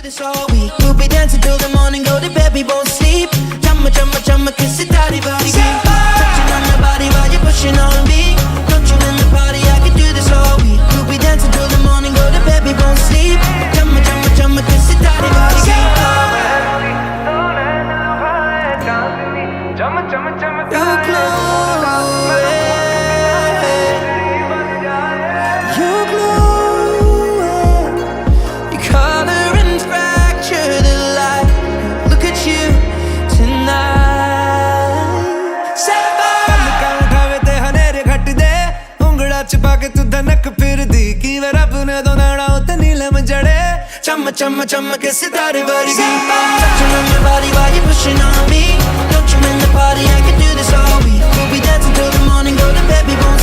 this all week. We'll be dancing till the morning, go to bed, we won't sleep. Chumma, chumma, chumma, kiss it, daddy, body, touching on your body while you're pushing on me. Don't you in the party, I can do this all week. We'll be dancing till the morning, go to bed, we won't sleep. Chumma, chumma, chumma, kiss it, daddy, body, you glow, you glow, your color and fracture the light. Look at you tonight. खावे ते हनेरे घट दे उंगड़ा चिपा के तू धनक फिर दी की वे रब ने दो नाड़ा उते नीलम जड़े Chumma, chumma, chumma, kiss it, daddy, body, touching on your body while you're pushing on me. Don't you in the party, I can do this all week. We'll be dancing till the morning, go to bed, we won't